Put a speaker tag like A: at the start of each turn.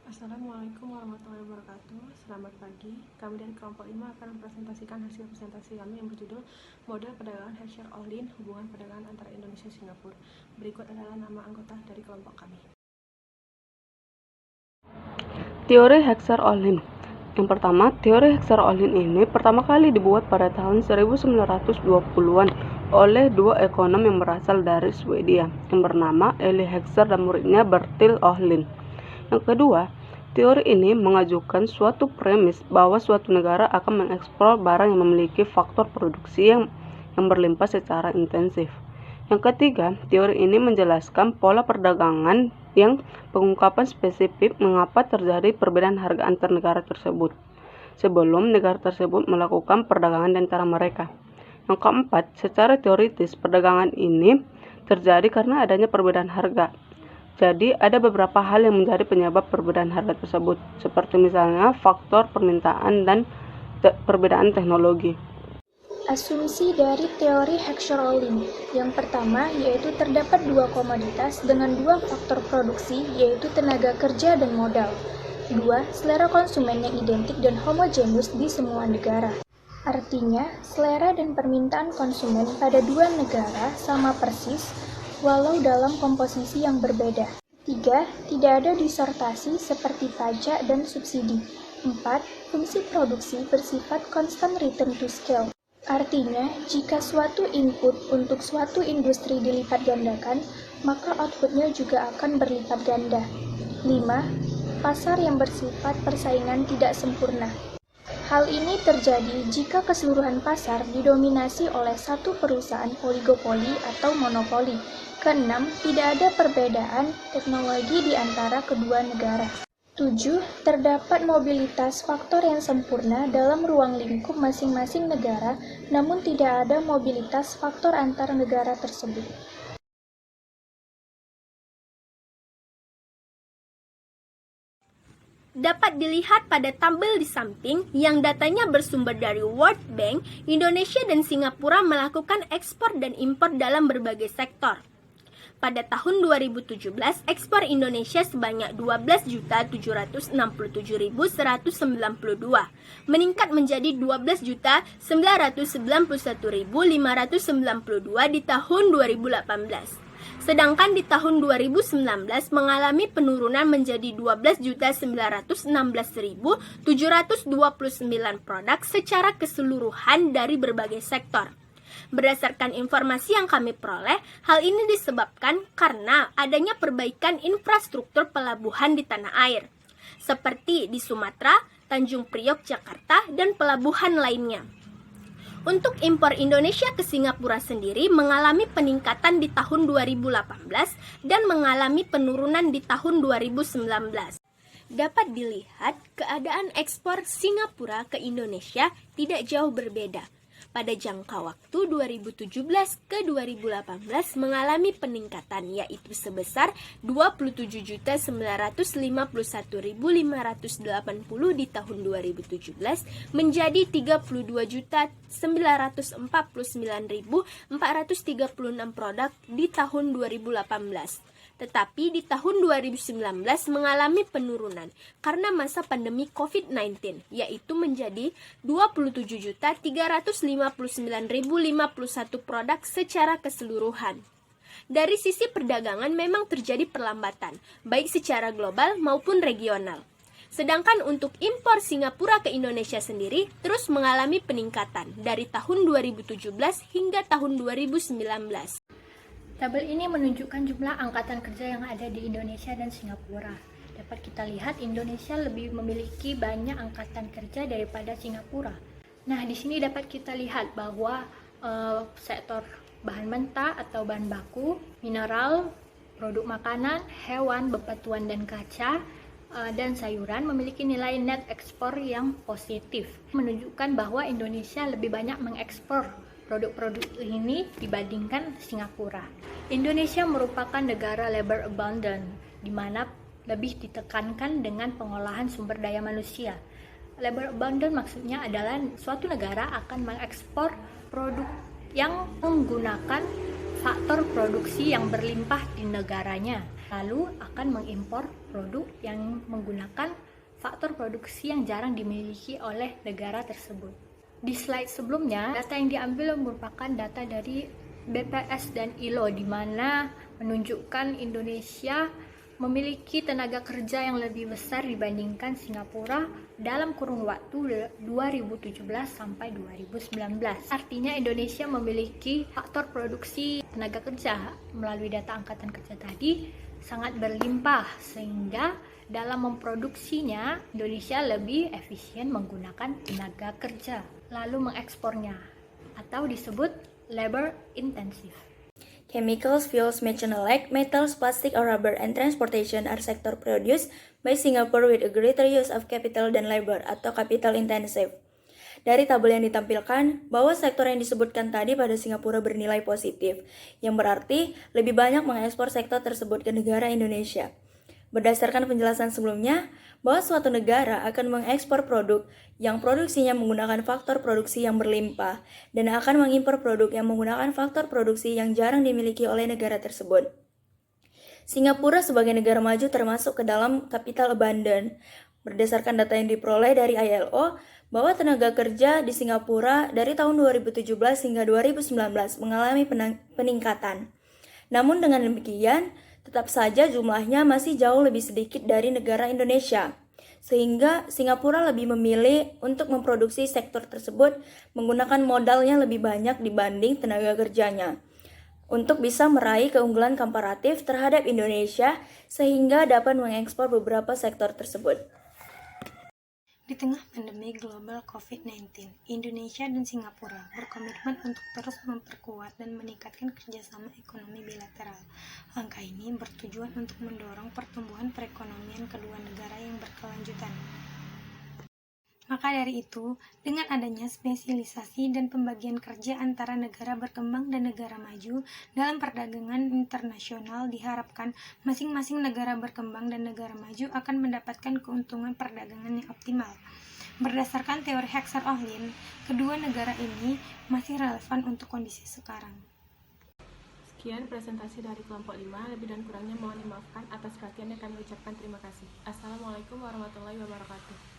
A: Assalamualaikum warahmatullahi wabarakatuh. Selamat pagi. Kami dari kelompok 5 akan mempresentasikan hasil presentasi kami yang berjudul Model Perdagangan Heckscher Ohlin Hubungan Perdagangan antara Indonesia dan Singapura. Berikut adalah nama anggota dari kelompok kami.
B: Teori Heckscher-Ohlin. Yang pertama, teori Heckscher-Ohlin ini pertama kali dibuat pada tahun 1920-an oleh dua ekonom yang berasal dari Swedia yang bernama Eli Heckscher dan muridnya Bertil Ohlin. Yang kedua, teori ini mengajukan suatu premis bahwa suatu negara akan mengekspor barang yang memiliki faktor produksi yang berlimpah secara intensif. Yang ketiga, teori ini menjelaskan pola perdagangan yang pengungkapan spesifik mengapa terjadi perbedaan harga antar negara tersebut sebelum negara tersebut melakukan perdagangan di antara mereka. Yang keempat, secara teoritis perdagangan ini terjadi karena adanya perbedaan harga. Jadi, ada beberapa hal yang menjadi penyebab perbedaan harga tersebut, seperti misalnya faktor permintaan dan perbedaan teknologi.
C: Asumsi dari teori Heckscher-Ohlin. Yang pertama yaitu terdapat dua komoditas dengan dua faktor produksi yaitu tenaga kerja dan modal. Dua, selera konsumen yang identik dan homogenus di semua negara. Artinya, selera dan permintaan konsumen pada dua negara sama persis walau dalam komposisi yang berbeda. Tiga, tidak ada disertasi seperti pajak dan subsidi. Empat, fungsi produksi bersifat constant return to scale. Artinya, jika suatu input untuk suatu industri dilipat gandakan, maka outputnya juga akan berlipat ganda. 5. Pasar yang bersifat persaingan tidak sempurna. Hal ini terjadi jika keseluruhan pasar didominasi oleh satu perusahaan oligopoli atau monopoli. Keenam, tidak ada perbedaan teknologi di antara kedua negara. 7. Terdapat mobilitas faktor yang sempurna dalam ruang lingkup masing-masing negara, namun tidak ada mobilitas faktor antar negara tersebut.
D: Dapat dilihat pada tabel di samping yang datanya bersumber dari World Bank, Indonesia dan Singapura melakukan ekspor dan impor dalam berbagai sektor. Pada tahun 2017, ekspor Indonesia sebanyak 12.767.192, meningkat menjadi 12.991.592 di tahun 2018. Sedangkan di tahun 2019 mengalami penurunan menjadi 12.916.729 produk secara keseluruhan dari berbagai sektor. Berdasarkan informasi yang kami peroleh, hal ini disebabkan karena adanya perbaikan infrastruktur pelabuhan di tanah air, seperti di Sumatera, Tanjung Priok, Jakarta, dan pelabuhan lainnya. Untuk impor Indonesia ke Singapura sendiri mengalami peningkatan di tahun 2018 dan mengalami penurunan di tahun 2019. Dapat dilihat keadaan ekspor Singapura ke Indonesia tidak jauh berbeda. Pada jangka waktu 2017 ke 2018 mengalami peningkatan yaitu sebesar 27.951.580 di tahun 2017 menjadi 32.949.436 produk di tahun 2018. Tetapi di tahun 2019 mengalami penurunan karena masa pandemi COVID-19, yaitu menjadi 27.359.051 produk secara keseluruhan. Dari sisi perdagangan memang terjadi perlambatan, baik secara global maupun regional. Sedangkan untuk impor Singapura ke Indonesia sendiri terus mengalami peningkatan dari tahun 2017 hingga tahun 2019.
E: Tabel ini menunjukkan jumlah angkatan kerja yang ada di Indonesia dan Singapura. Dapat kita lihat Indonesia lebih memiliki banyak angkatan kerja daripada Singapura. Nah, di sini dapat kita lihat bahwa sektor bahan mentah atau bahan baku, mineral, produk makanan, hewan, bebatuan dan kaca, dan sayuran memiliki nilai net ekspor yang positif, menunjukkan bahwa Indonesia lebih banyak mengekspor produk-produk ini dibandingkan Singapura. Indonesia merupakan negara labor abundant, di mana lebih ditekankan dengan pengolahan sumber daya manusia. Labor abundant maksudnya adalah suatu negara akan mengekspor produk yang menggunakan faktor produksi yang berlimpah di negaranya. lalu akan mengimpor produk yang menggunakan faktor produksi yang jarang dimiliki oleh negara tersebut. Di slide sebelumnya, data yang diambil merupakan data dari BPS dan ILO, di mana menunjukkan Indonesia memiliki tenaga kerja yang lebih besar dibandingkan Singapura dalam kurun waktu 2017 sampai 2019. Artinya Indonesia memiliki faktor produksi tenaga kerja melalui data angkatan kerja tadi sangat berlimpah, sehingga dalam memproduksinya Indonesia lebih efisien menggunakan tenaga kerja lalu mengekspornya, atau disebut labor intensive.
F: Chemicals, fuels, methanol, metals, plastic or rubber, and transportation are sector produced by Singapore with a greater use of capital than labor atau capital intensive. Dari tabel yang ditampilkan, bahwa sektor yang disebutkan tadi pada Singapura bernilai positif, yang berarti lebih banyak mengekspor sektor tersebut ke negara Indonesia. Berdasarkan penjelasan sebelumnya, bahwa suatu negara akan mengekspor produk yang produksinya menggunakan faktor produksi yang berlimpah dan akan mengimpor produk yang menggunakan faktor produksi yang jarang dimiliki oleh negara tersebut. Singapura sebagai negara maju termasuk ke dalam capital abundant. Berdasarkan data yang diperoleh dari ILO, bahwa tenaga kerja di Singapura dari tahun 2017 hingga 2019 mengalami peningkatan. Namun dengan demikian, tetap saja jumlahnya masih jauh lebih sedikit dari negara Indonesia, sehingga Singapura lebih memilih untuk memproduksi sektor tersebut menggunakan modalnya lebih banyak dibanding tenaga kerjanya, untuk bisa meraih keunggulan komparatif terhadap Indonesia sehingga dapat mengekspor beberapa sektor tersebut.
G: Di tengah pandemi global COVID-19, Indonesia dan Singapura berkomitmen untuk terus memperkuat dan meningkatkan kerjasama ekonomi bilateral. Langkah ini bertujuan untuk mendorong pertumbuhan perekonomian kedua negara yang berkelanjutan. Maka dari itu, dengan adanya spesialisasi dan pembagian kerja antara negara berkembang dan negara maju dalam perdagangan internasional, diharapkan masing-masing negara berkembang dan negara maju akan mendapatkan keuntungan perdagangan yang optimal. Berdasarkan teori Heckscher-Ohlin, kedua negara ini masih relevan untuk kondisi sekarang.
A: Sekian presentasi dari kelompok 5, lebih dan kurangnya mohon dimaafkan. Atas perhatiannya kami ucapkan terima kasih. Assalamualaikum warahmatullahi wabarakatuh.